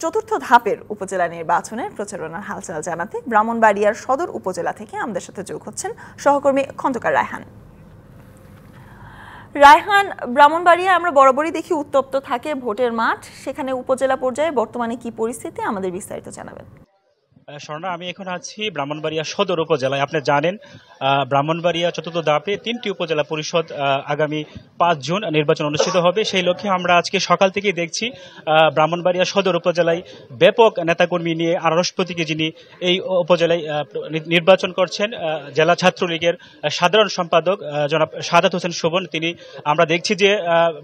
চতুর্থ ধাপের উপজেলা নির্বাচনের প্রচারণার হালচাল জানাতে ব্রাহ্মণবাড়িয়ার সদর উপজেলা থেকে আমাদের সাথে যোগ হচ্ছেন সহকর্মী খন্দকার রায়হান। রায়হান, ব্রাহ্মণবাড়িয়া আমরা বরাবরই দেখি উত্তপ্ত থাকে ভোটের মাঠ, সেখানে উপজেলা পর্যায়ে বর্তমানে কি পরিস্থিতি আমাদের বিস্তারিত জানাবেন। স্বর্ণা, আমি এখন আছি ব্রাহ্মণবাড়িয়া সদর উপজেলায়। আপনি জানেন ব্রাহ্মণবাড়িয়া চতুর্থ ধাপে 3টি উপজেলা পরিষদ আগামী 5 জুন নির্বাচন অনুষ্ঠিত হবে। সেই লক্ষ্যে আমরা আজকে সকাল থেকেই দেখছি ব্রাহ্মণবাড়িয়া সদর উপজেলায় ব্যাপক নেতাকর্মী নিয়ে আনারস প্রতীকে যিনি এই উপজেলায় নির্বাচন করছেন জেলা ছাত্রলীগের সাধারণ সম্পাদক জনাব সাদাত হোসেন শোভন, তিনি আমরা দেখছি যে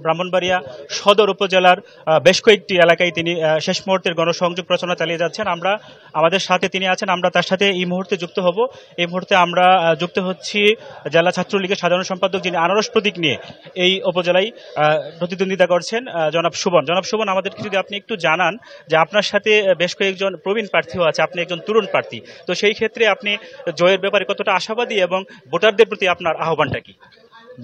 ব্রাহ্মণবাড়িয়া সদর উপজেলার বেশ কয়েকটি এলাকায় তিনি শেষ মুহূর্তের গণসংযোগ প্রচারণা চালিয়ে যাচ্ছেন। আমাদের সাথে তিনি আছেন, আমরা তার সাথে এই মুহূর্তে যুক্ত হব। এই মুহূর্তে আমরা যুক্ত হচ্ছি জেলা ছাত্রলীগের সাধারণ সম্পাদক যিনি আনারস প্রতীক নিয়ে এই উপজেলায় প্রতিদ্বন্দ্বিতা করছেন জনাব শোভন, আমাদেরকে যদি আপনি একটু জানান যে আপনার সাথে বেশ কয়েকজন প্রবীণ প্রার্থীও আছে, আপনি একজন তরুণ প্রার্থী, তো সেই ক্ষেত্রে আপনি জয়ের ব্যাপারে কতটা আশাবাদী এবং ভোটারদের প্রতি আপনার আহ্বানটা কি?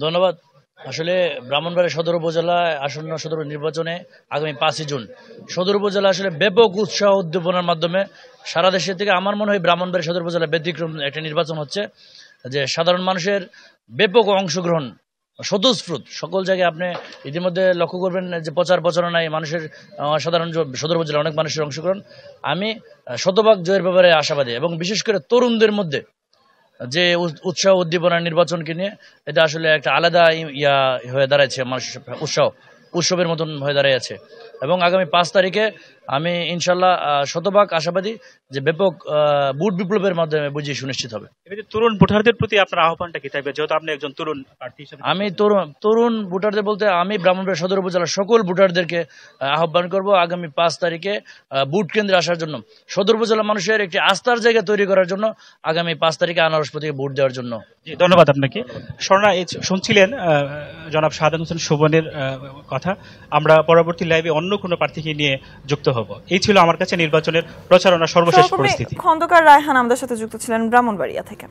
ধন্যবাদ। আসলে ব্রাহ্মণবাড়িয়া সদর উপজেলায় আসন্ন সদর নির্বাচনে আগামী 5 জুন সদর উপজেলা আসলে ব্যাপক উৎসাহ উদ্দীপনার মাধ্যমে সারা দেশের থেকে আমার মনে হয় ব্রাহ্মণবাড়িয়া সদর উপজেলা ব্যতিক্রম একটা নির্বাচন হচ্ছে, যে সাধারণ মানুষের ব্যাপক অংশগ্রহণ স্বতঃস্ফূর্ত সকল জায়গায়। আপনি ইতিমধ্যে লক্ষ্য করবেন যে প্রচারণায় মানুষের সাধারণ সদর উপজেলা অনেক মানুষের অংশগ্রহণ। আমি শতভাগ জয়ের ব্যাপারে আশাবাদী এবং বিশেষ করে তরুণদের মধ্যে যে উৎসাহ উদ্দীপনার নির্বাচনকে নিয়ে এটা আসলে একটা আলাদা হয়ে দাঁড়াচ্ছে, মানুষের উৎসবের মতন হয়ে দাঁড়িয়েছে। এবং আগামী 5 তারিখে আমি ইনশাল্লাহ শতভাগ আশাবাদী যে ব্যাপক ভোট বিপ্লবের মাধ্যমে বুঝিয়ে সুনিশ্চিত হবে। তরুণ ভোটারদের প্রতি আপনার আহ্বানটা কি থাকবে, যেহেতু আপনি একজন তরুণ প্রার্থী হিসেবে? আমি তরুণ ভোটারদের বলতে আমি ব্রাহ্মণবাড়িয়া সদর উপজেলার সকল ভোটারদেরকে আহ্বান করব আগামী 5 তারিখে ভোট কেন্দ্রে আসার জন্য, সদর উপজেলা মানুষের একটি আস্থার জায়গা তৈরি করার জন্য আগামী 5 তারিখে আনারস প্রতীকে ভোট দেওয়ার জন্য। ধন্যবাদ আপনাকে। স্বর্ণা, শুনছিলেন জনাব সাদাত হোসেন শোভনের কথা। আমরা পরবর্তী লাইভে অন্য কোনো প্রার্থীকে নিয়ে যুক্ত হব। এই ছিল আমার কাছে নির্বাচনের প্রচারণা সর্বশেষ পরিস্থিতি। খন্দকার রায়হান আমাদের সাথে যুক্ত ছিলেন ব্রাহ্মণবাড়িয়া থেকে।